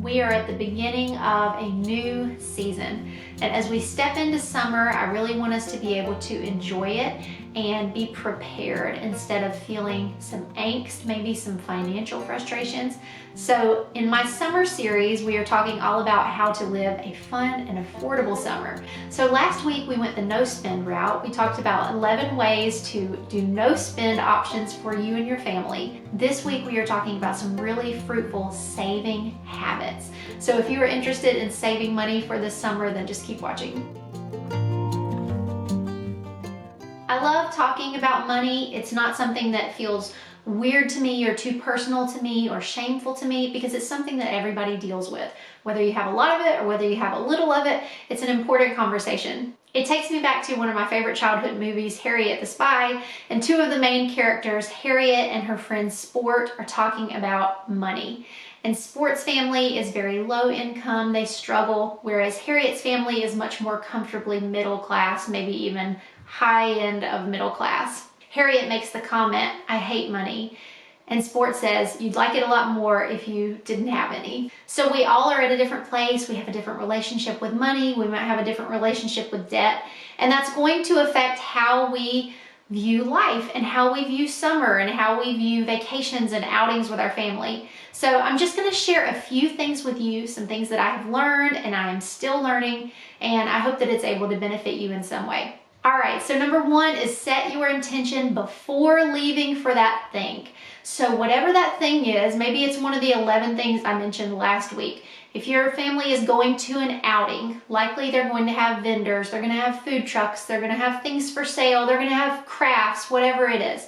We are at the beginning of a new season, and as we step into summer, I really want us to be able to enjoy it and be prepared instead of feeling some angst, maybe some financial frustrations. So in my summer series, we are talking all about how to live a fun and affordable summer. So last week we went the no spend route. We talked about 11 ways to do no spend options for you and your family. This week we are talking about some really fruitful saving habits. So if you are interested in saving money for this summer, then just keep watching. I love talking about money. It's not something that feels weird to me or too personal to me or shameful to me, because it's something that everybody deals with. Whether you have a lot of it or whether you have a little of it, it's an important conversation. It takes me back to one of my favorite childhood movies, Harriet the Spy, and two of the main characters, Harriet and her friend Sport, are talking about money. And Sport's family is very low income, they struggle, whereas Harriet's family is much more comfortably middle class, maybe even high end of middle class. Harriet makes the comment, "I hate money." And Sport says, "You'd like it a lot more if you didn't have any." So we all are at a different place. We have a different relationship with money. We might have a different relationship with debt. And that's going to affect how we view life and how we view summer and how we view vacations and outings with our family. So I'm just going to share a few things with you, some things that I have learned and I am still learning, and I hope that it's able to benefit you in some way. All right, so number one is set your intention before leaving for that thing. So whatever that thing is, maybe it's one of the 11 things I mentioned last week. If your family is going to an outing, likely they're going to have vendors, they're going to have food trucks, they're going to have things for sale, they're going to have crafts, whatever it is.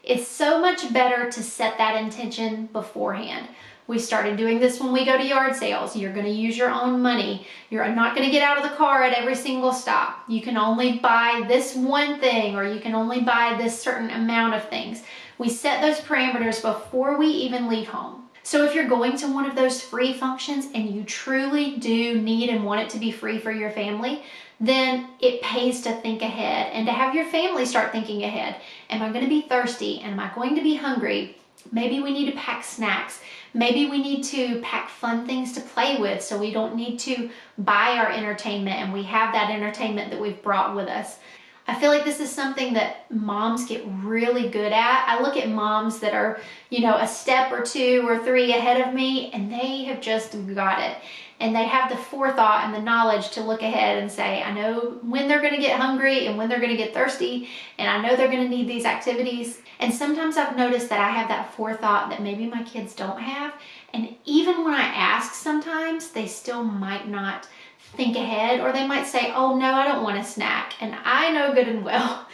It's so much better to set that intention beforehand. We started doing this when we go to yard sales. You're going to use your own money. You're not going to get out of the car at every single stop. You can only buy this one thing, or you can only buy this certain amount of things. We set those parameters before we even leave home. So if you're going to one of those free functions and you truly do need and want it to be free for your family, then it pays to think ahead and to have your family start thinking ahead. Am I going to be thirsty? Am I going to be hungry? Maybe we need to pack snacks. Maybe we need to pack fun things to play with so we don't need to buy our entertainment and we have that entertainment that we've brought with us. I feel like this is something that moms get really good at. I look at moms that are, a step or two or three ahead of me, and they have just got it. And they have the forethought and the knowledge to look ahead and say, I know when they're going to get hungry and when they're going to get thirsty, and I know they're going to need these activities. And sometimes I've noticed that I have that forethought that maybe my kids don't have. And even when I ask sometimes, they still might not think ahead, or they might say, "Oh no, I don't want a snack." And I know good and well,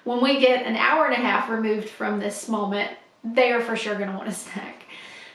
when we get an hour and a half removed from this moment, they are for sure going to want a snack.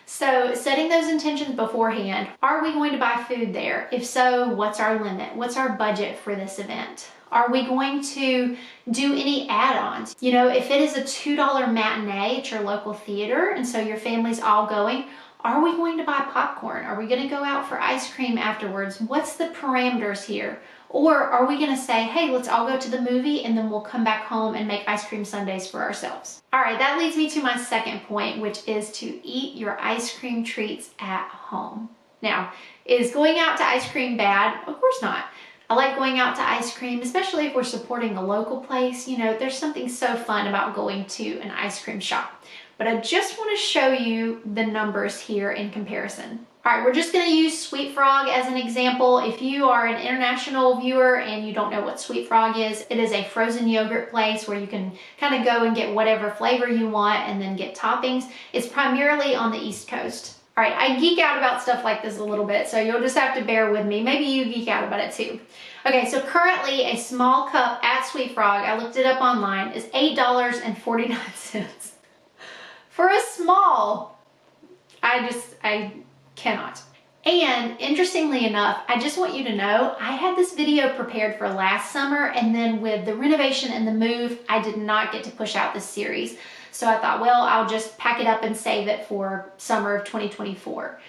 So setting those intentions beforehand. Are we going to buy food there? If so, what's our limit? What's our budget for this event? Are we going to do any add-ons? If it is a $2 matinee at your local theater and so your family's all going, are we going to buy popcorn? Are we going to go out for ice cream afterwards? What's the parameters here? Or are we going to say, hey, let's all go to the movie and then we'll come back home and make ice cream sundaes for ourselves? All right, that leads me to my second point, which is to eat your ice cream treats at home. Now, is going out to ice cream bad? Of course not. I like going out to ice cream, especially if we're supporting a local place. There's something so fun about going to an ice cream shop. But I just want to show you the numbers here in comparison. All right, we're just going to use Sweet Frog as an example. If you are an international viewer and you don't know what Sweet Frog is, it is a frozen yogurt place where you can kind of go and get whatever flavor you want and then get toppings. It's primarily on the East Coast. All right, I geek out about stuff like this a little bit, so you'll just have to bear with me. Maybe you geek out about it too. Okay, so currently a small cup at Sweet Frog, I looked it up online, is $8.49. For a small, I cannot. And interestingly enough, I just want you to know, I had this video prepared for last summer, and then with the renovation and the move, I did not get to push out this series. So I thought, well, I'll just pack it up and save it for summer of 2024.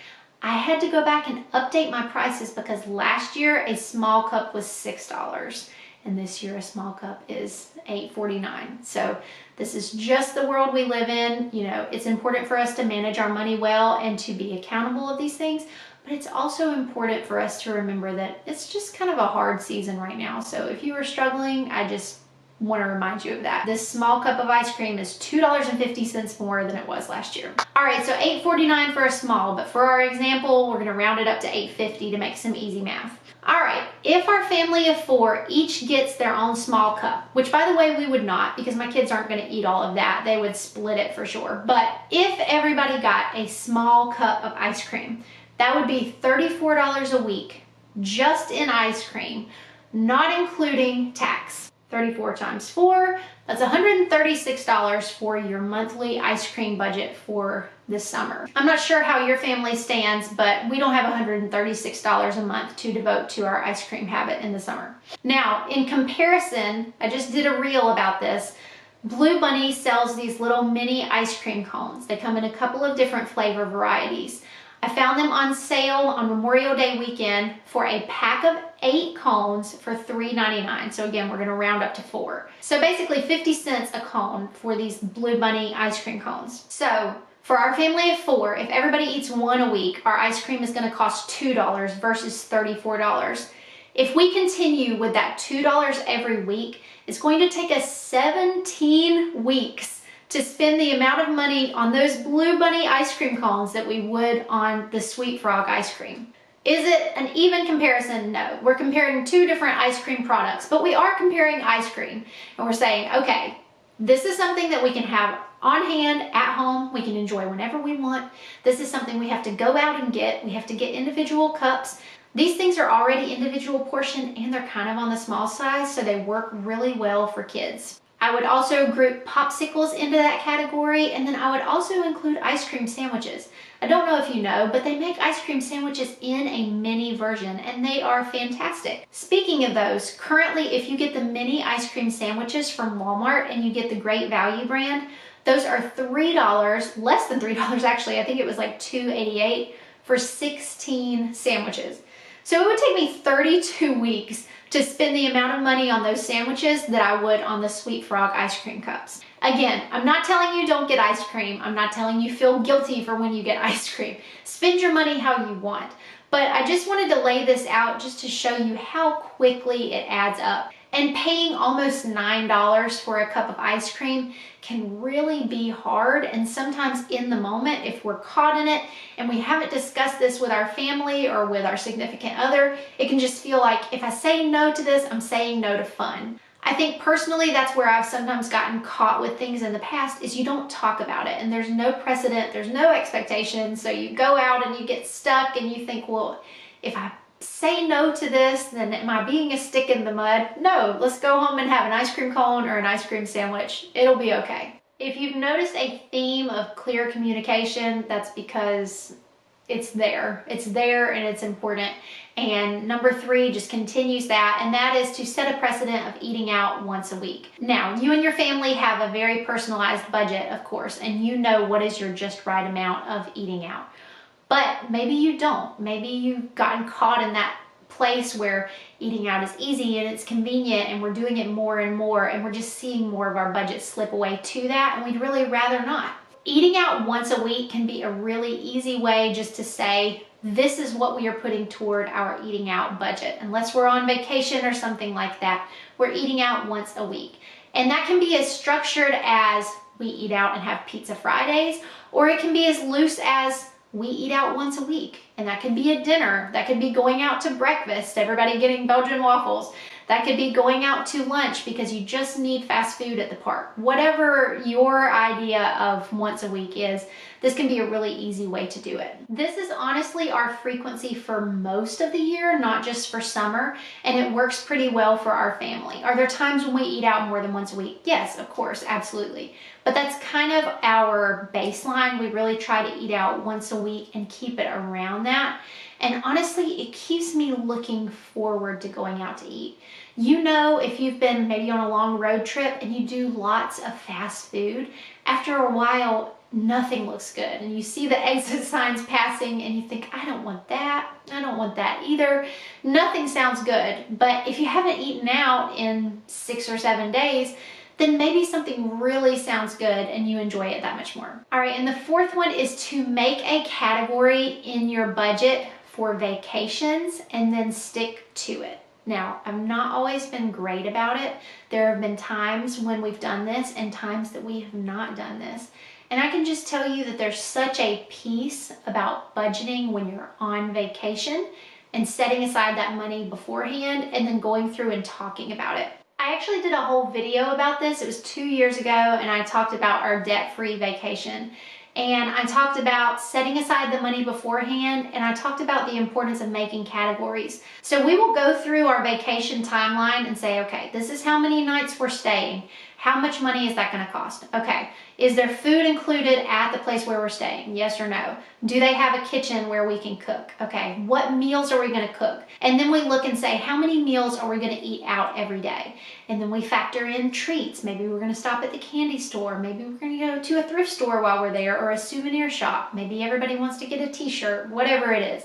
I had to go back and update my prices because last year a small cup was $6. And this year a small cup is $8.49. So this is just the world we live in. It's important for us to manage our money well and to be accountable of these things. but it's also important for us to remember that it's just kind of a hard season right now. So if you are struggling, I just want to remind you of that. This small cup of ice cream is $2.50 more than it was last year. All right, so $8.49 for a small, but for our example, we're gonna round it up to $8.50 to make some easy math. All right, if our family of 4 each gets their own small cup, which by the way, we would not, because my kids aren't gonna eat all of that. They would split it for sure. But if everybody got a small cup of ice cream, that would be $34 a week just in ice cream, not including tax. 34 times 4, that's $136 for your monthly ice cream budget for this summer. I'm not sure how your family stands, but we don't have $136 a month to devote to our ice cream habit in the summer. Now, in comparison, I just did a reel about this. Blue Bunny sells these little mini ice cream cones. They come in a couple of different flavor varieties. I found them on sale on Memorial Day weekend for a pack of 8 cones for $3.99. So again, we're gonna round up to 4. So basically 50 cents a cone for these Blue Bunny ice cream cones. So for our family of 4, if everybody eats 1 a week, our ice cream is gonna cost $2 versus $34. If we continue with that $2 every week, it's going to take us 17 weeks to spend the amount of money on those Blue Bunny ice cream cones that we would on the Sweet Frog ice cream. Is it an even comparison? No. We're comparing 2 different ice cream products, but we are comparing ice cream. And we're saying, okay, this is something that we can have on hand at home. We can enjoy whenever we want. This is something we have to go out and get. We have to get individual cups. These things are already individual portion and they're kind of on the small size, so they work really well for kids. I would also group popsicles into that category, and then I would also include ice cream sandwiches. I don't know if you know, but they make ice cream sandwiches in a mini version, and they are fantastic. Speaking of those, currently if you get the mini ice cream sandwiches from Walmart and you get the Great Value brand, those are $3, less than $3 actually, I think it was like $2.88 for 16 sandwiches. So it would take me 32 weeks to spend the amount of money on those sandwiches that I would on the Sweet Frog ice cream cups. Again, I'm not telling you don't get ice cream. I'm not telling you feel guilty for when you get ice cream. Spend your money how you want. But I just wanted to lay this out just to show you how quickly it adds up. And paying almost $9 for a cup of ice cream can really be hard, and sometimes in the moment, if we're caught in it and we haven't discussed this with our family or with our significant other, it can just feel like if I say no to this, I'm saying no to fun. I think personally that's where I've sometimes gotten caught with things in the past, is you don't talk about it and there's no precedent, there's no expectation, so you go out and you get stuck and you think, well, if I say no to this, then am I being a stick in the mud? No, let's go home and have an ice cream cone or an ice cream sandwich. It'll be okay. If you've noticed a theme of clear communication, that's because it's there. It's there and it's important. And number 3 just continues that, and that is to set a precedent of eating out once a week. Now, you and your family have a very personalized budget, of course, and you know what is your just right amount of eating out. But maybe you don't. Maybe you've gotten caught in that place where eating out is easy and it's convenient and we're doing it more and more, and we're just seeing more of our budget slip away to that, and we'd really rather not. Eating out once a week can be a really easy way just to say, this is what we are putting toward our eating out budget. Unless we're on vacation or something like that, we're eating out once a week. And that can be as structured as we eat out and have pizza Fridays, or it can be as loose as we eat out once a week. And that could be a dinner, that could be going out to breakfast, everybody getting Belgian waffles. That could be going out to lunch because you just need fast food at the park. Whatever your idea of once a week is, this can be a really easy way to do it. This is honestly our frequency for most of the year, not just for summer, and it works pretty well for our family. Are there times when we eat out more than once a week? Yes, of course, absolutely. But that's kind of our baseline. We really try to eat out once a week and keep it around that. And honestly, it keeps me looking forward to going out to eat. You know, if you've been maybe on a long road trip and you do lots of fast food, after a while, nothing looks good. And you see the exit signs passing and you think, I don't want that. I don't want that either. Nothing sounds good. But if you haven't eaten out in 6 or 7 days, then maybe something really sounds good and you enjoy it that much more. All right, and the 4th one is to make a category in your budget for vacations and then stick to it. Now, I've not always been great about it. There have been times when we've done this and times that we have not done this. And I can just tell you that there's such a piece about budgeting when you're on vacation and setting aside that money beforehand and then going through and talking about it. I actually did a whole video about this. It was 2 years ago, and I talked about our debt-free vacation. And I talked about setting aside the money beforehand, and I talked about the importance of making categories. So we will go through our vacation timeline and say, okay, this is how many nights we're staying. How much money is that going to cost? Okay, is there food included at the place where we're staying? Yes or no? Do they have a kitchen where we can cook? Okay, what meals are we going to cook? And then we look and say, how many meals are we going to eat out every day? And then we factor in treats. Maybe we're going to stop at the candy store. Maybe we're going to go to a thrift store while we're there, or a souvenir shop. Maybe everybody wants to get a t-shirt, whatever it is.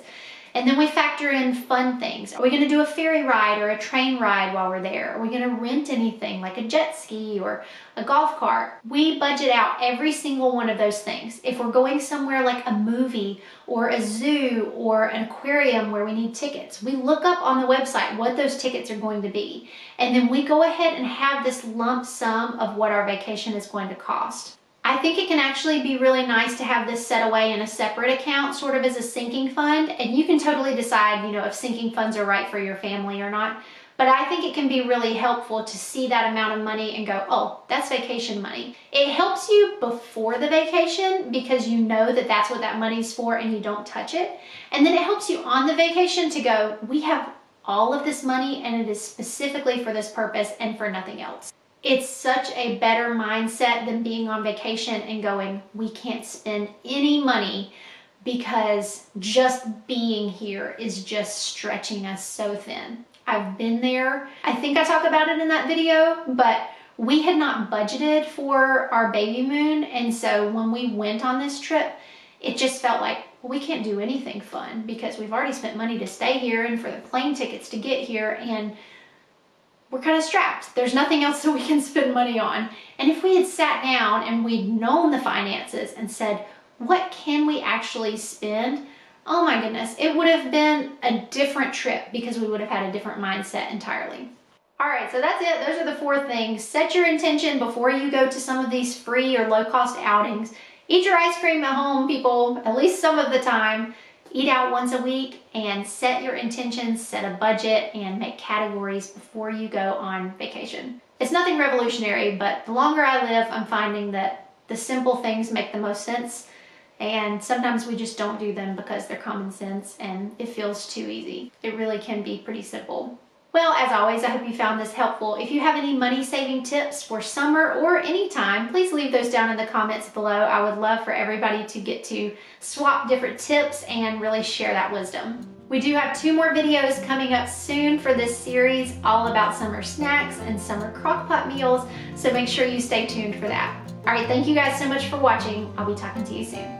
And then we factor in fun things. Are we going to do a ferry ride or a train ride while we're there? Are we going to rent anything like a jet ski or a golf cart? We budget out every single one of those things. If we're going somewhere like a movie or a zoo or an aquarium where we need tickets, we look up on the website what those tickets are going to be. And then we go ahead and have this lump sum of what our vacation is going to cost. I think it can actually be really nice to have this set away in a separate account, sort of as a sinking fund, and you can totally decide, if sinking funds are right for your family or not. But I think it can be really helpful to see that amount of money and go, oh, that's vacation money. It helps you before the vacation because you know that that's what that money's for and you don't touch it. And then it helps you on the vacation to go, we have all of this money and it is specifically for this purpose and for nothing else. It's such a better mindset than being on vacation and going, we can't spend any money because just being here is just stretching us so thin. I've been there. I think I talk about it in that video, but we had not budgeted for our baby moon. And so when we went on this trip, it just felt like, well, we can't do anything fun because we've already spent money to stay here and for the plane tickets to get here, and we're kind of strapped. There's nothing else that we can spend money on. And if we had sat down and we'd known the finances and said, what can we actually spend? Oh my goodness, it would have been a different trip because we would have had a different mindset entirely. All right, so that's it. Those are the 4 things. Set your intention before you go to some of these free or low-cost outings. Eat your ice cream at home, people, at least some of the time. Eat out once a week and set your intentions, set a budget, and make categories before you go on vacation. It's nothing revolutionary, but the longer I live, I'm finding that the simple things make the most sense, and sometimes we just don't do them because they're common sense and it feels too easy. It really can be pretty simple. Well, as always, I hope you found this helpful. If you have any money-saving tips for summer or any time, please leave those down in the comments below. I would love for everybody to get to swap different tips and really share that wisdom. We do have 2 more videos coming up soon for this series, all about summer snacks and summer crock-pot meals, so make sure you stay tuned for that. All right, thank you guys so much for watching. I'll be talking to you soon.